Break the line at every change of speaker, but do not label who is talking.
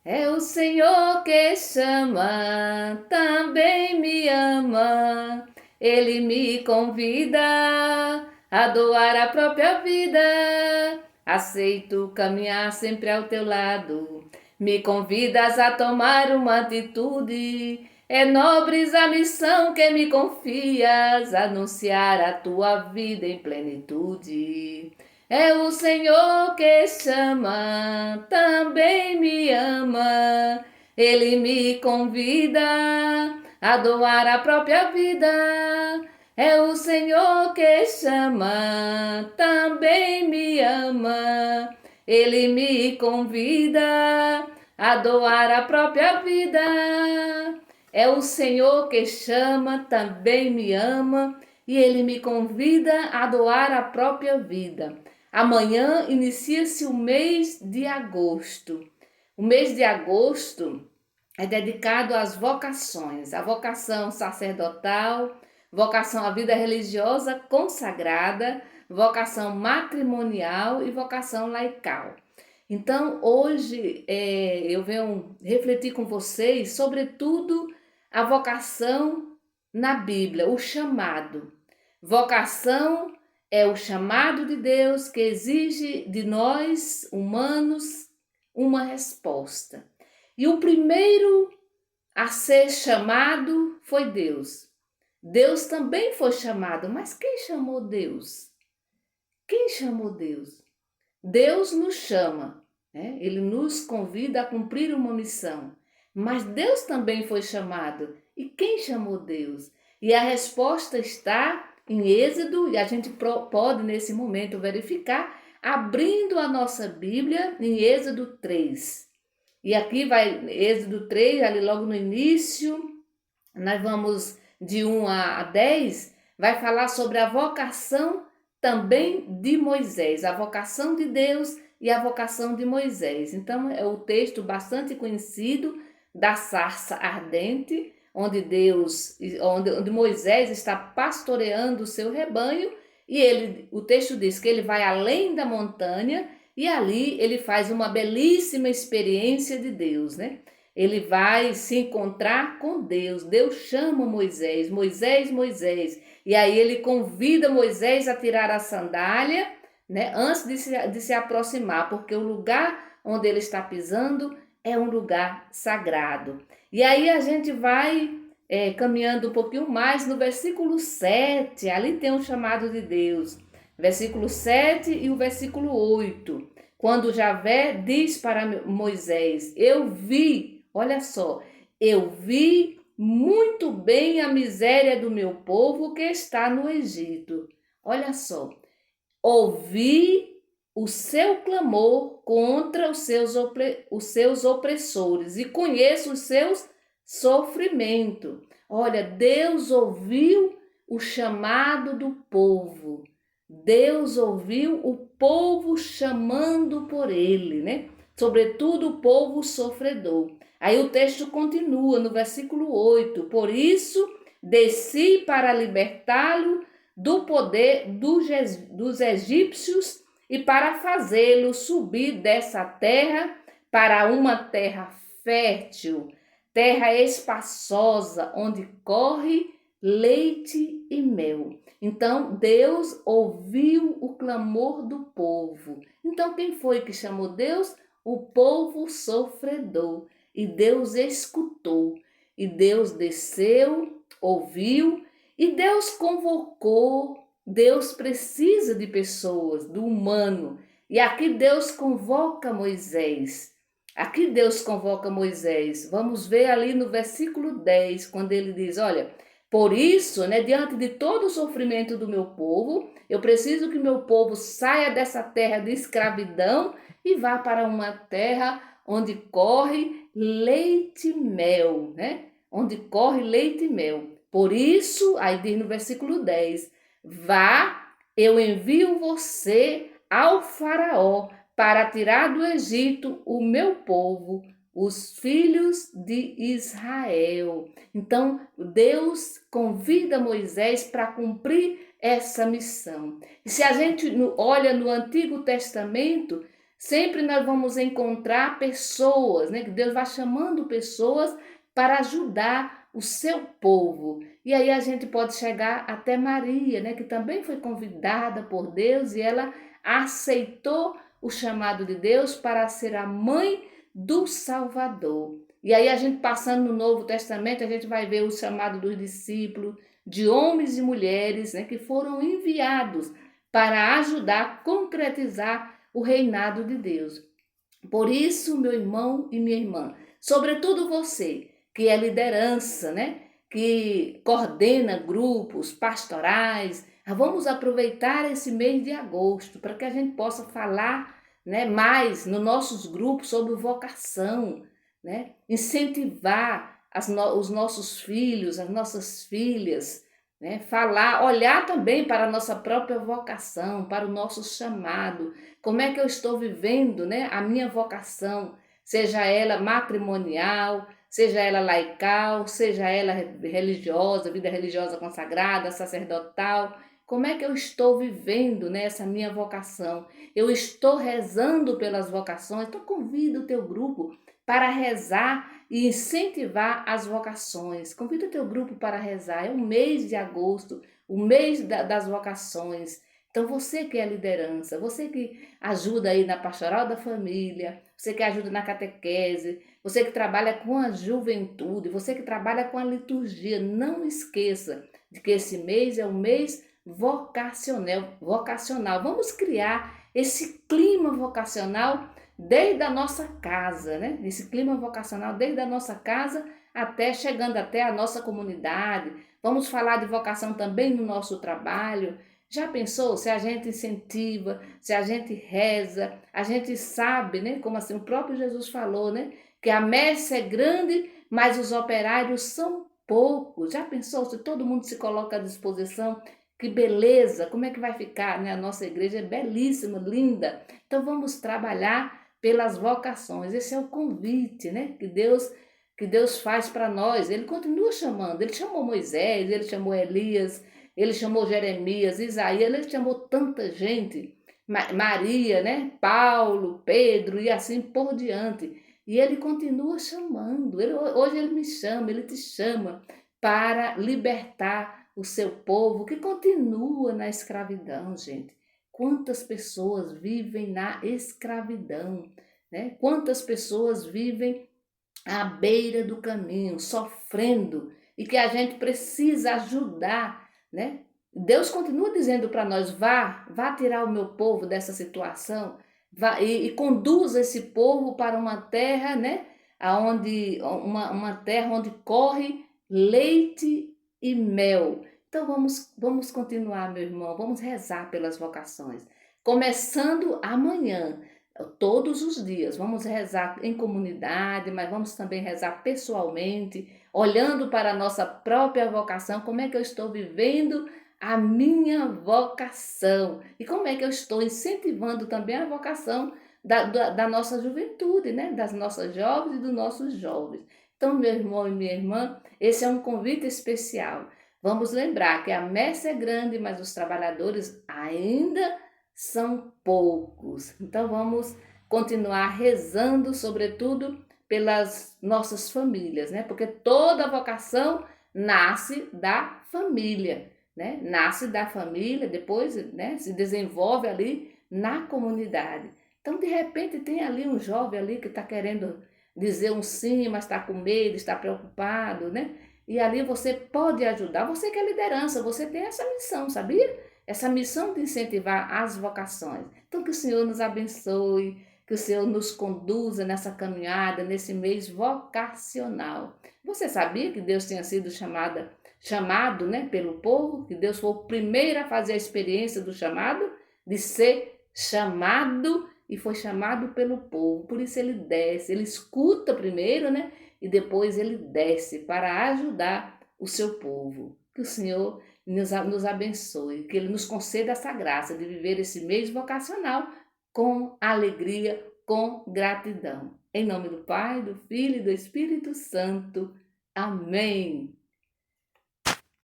É o Senhor que chama, também me ama. Ele me convida a doar a própria vida. Aceito caminhar sempre ao teu lado. Me convidas a tomar uma atitude. É nobres a missão que me confias, anunciar a tua vida em plenitude. É o Senhor que chama, também me ama. Ele me convida a doar a própria vida. É o Senhor que chama, também me ama. Ele me convida a doar a própria vida. É o Senhor que chama, também me ama. E ele me convida a doar a própria vida. Amanhã inicia-se o mês de agosto. O mês de agosto é dedicado às vocações, a vocação sacerdotal, vocação à vida religiosa consagrada, vocação matrimonial e vocação laical. Então, hoje eu venho refletir com vocês, sobretudo, a vocação na Bíblia, o chamado. Vocação é o chamado de Deus que exige de nós, humanos, uma resposta. E o primeiro a ser chamado foi Deus. Deus também foi chamado, mas quem chamou Deus? Quem chamou Deus? Deus nos chama, né? Ele nos convida a cumprir uma missão. Mas Deus também foi chamado. E quem chamou Deus? E a resposta está em Êxodo, e a gente pode nesse momento verificar, abrindo a nossa Bíblia em Êxodo 3. E aqui vai Êxodo 3, ali logo no início, nós vamos de 1 a 10, vai falar sobre a vocação também de Moisés, a vocação de Deus e a vocação de Moisés. Então é o texto bastante conhecido da sarça ardente, onde Moisés está pastoreando o seu rebanho, e o texto diz que ele vai além da montanha e ali ele faz uma belíssima experiência de Deus, né? Ele vai se encontrar com Deus. Deus chama Moisés, Moisés, Moisés. E aí ele convida Moisés a tirar a sandália, né, antes de se aproximar, porque o lugar onde ele está pisando é um lugar sagrado. E aí a gente vai caminhando um pouquinho mais no versículo 7, ali tem um chamado de Deus. Versículo 7 e o versículo 8. Quando Javé diz para Moisés, olha só, eu vi muito bem a miséria do meu povo que está no Egito. Olha só, ouvi o seu clamor contra os seus opressores e conheço os seus sofrimentos. Olha, Deus ouviu o chamado do povo. Deus ouviu o povo chamando por ele, né? Sobretudo o povo sofredor. Aí o texto continua no versículo 8. Por isso, desci para libertá-lo do poder dos egípcios e para fazê-lo subir dessa terra para uma terra fértil, terra espaçosa, onde corre leite e mel. Então Deus ouviu o clamor do povo. Então quem foi que chamou Deus? O povo sofredor. E Deus escutou. E Deus desceu, ouviu, e Deus convocou. Deus precisa de pessoas, do humano. E aqui Deus convoca Moisés. Aqui Deus convoca Moisés. Vamos ver ali no versículo 10, quando ele diz, olha, por isso, né, diante de todo o sofrimento do meu povo, eu preciso que meu povo saia dessa terra de escravidão e vá para uma terra onde corre leite e mel, né? Onde corre leite e mel. Por isso, aí diz no versículo 10, vá, eu envio você ao faraó para tirar do Egito o meu povo, os filhos de Israel. Então, Deus convida Moisés para cumprir essa missão. E se a gente olha no Antigo Testamento, Sempre nós vamos encontrar pessoas, né? Que Deus vai chamando pessoas para ajudar o seu povo. E aí a gente pode chegar até Maria, né? Que também foi convidada por Deus e ela aceitou o chamado de Deus para ser a mãe do Salvador. E aí a gente passando no Novo Testamento, a gente vai ver o chamado dos discípulos, de homens e mulheres, né, que foram enviados para ajudar a concretizar o reinado de Deus. Por isso, meu irmão e minha irmã, sobretudo você, que é liderança, né? Que coordena grupos pastorais, vamos aproveitar esse mês de agosto para que a gente possa falar, né, mais nos nossos grupos sobre vocação, né? Incentivar os nossos filhos, as nossas filhas, né? Falar, olhar também para a nossa própria vocação, para o nosso chamado, como é que eu estou vivendo, né, a minha vocação, seja ela matrimonial, seja ela laical, seja ela religiosa, vida religiosa consagrada, sacerdotal. Como é que eu estou vivendo, né, essa minha vocação? Eu estou rezando pelas vocações. Então convida o teu grupo para rezar e incentivar as vocações. Convida o teu grupo para rezar. É o mês de agosto, o mês das vocações. Então, você que é liderança, você que ajuda aí na pastoral da família, você que ajuda na catequese, você que trabalha com a juventude, você que trabalha com a liturgia, não esqueça de que esse mês é um mês vocacional. Vamos criar esse clima vocacional desde a nossa casa, né? Esse clima vocacional desde a nossa casa até chegando até a nossa comunidade. Vamos falar de vocação também no nosso trabalho. Já pensou se a gente incentiva, se a gente reza, a gente sabe, né? Como assim o próprio Jesus falou, né? Que a messe é grande, mas os operários são poucos. Já pensou se todo mundo se coloca à disposição? Que beleza! Como é que vai ficar, né? A nossa igreja é belíssima, linda. Então vamos trabalhar pelas vocações. Esse é o convite, né? Que Deus faz para nós. Ele continua chamando. Ele chamou Moisés, ele chamou Elias, ele chamou Jeremias, Isaías, ele chamou tanta gente, Maria, né? Paulo, Pedro e assim por diante. E ele continua chamando. Hoje ele me chama, ele te chama para libertar o seu povo que continua na escravidão, gente. Quantas pessoas vivem na escravidão, né? Quantas pessoas vivem à beira do caminho, sofrendo, e que a gente precisa ajudar, né? Deus continua dizendo para nós: vá tirar o meu povo dessa situação, vá e conduza esse povo para uma terra, né? Aonde uma terra onde corre leite e mel. Então vamos continuar, meu irmão, vamos rezar pelas vocações. Começando amanhã, todos os dias. Vamos rezar em comunidade, mas vamos também rezar pessoalmente, olhando para a nossa própria vocação, como é que eu estou vivendo a minha vocação e como é que eu estou incentivando também a vocação da nossa juventude, né? Das nossas jovens e dos nossos jovens. Então, meu irmão e minha irmã, esse é um convite especial. Vamos lembrar que a messe é grande, mas os trabalhadores ainda são poucos. Então vamos continuar rezando, sobretudo pelas nossas famílias, né? Porque toda vocação nasce da família, né? Nasce da família, depois, né, se desenvolve ali na comunidade. Então, de repente, tem ali um jovem ali que está querendo dizer um sim, mas está com medo, está preocupado, né? E ali você pode ajudar. Você que é liderança, você tem essa missão, sabia? Essa missão de incentivar as vocações. Então, que o Senhor nos abençoe, que o Senhor nos conduza nessa caminhada, nesse mês vocacional. Você sabia que Deus tinha sido chamado, né, pelo povo? Que Deus foi o primeiro a fazer a experiência do chamado, de ser chamado e foi chamado pelo povo. Por isso ele desce, ele escuta primeiro, né, e depois ele desce para ajudar o seu povo. Que o Senhor nos abençoe, que Ele nos conceda essa graça de viver esse mês vocacional com alegria, com gratidão. Em nome do Pai, do Filho e do Espírito Santo. Amém.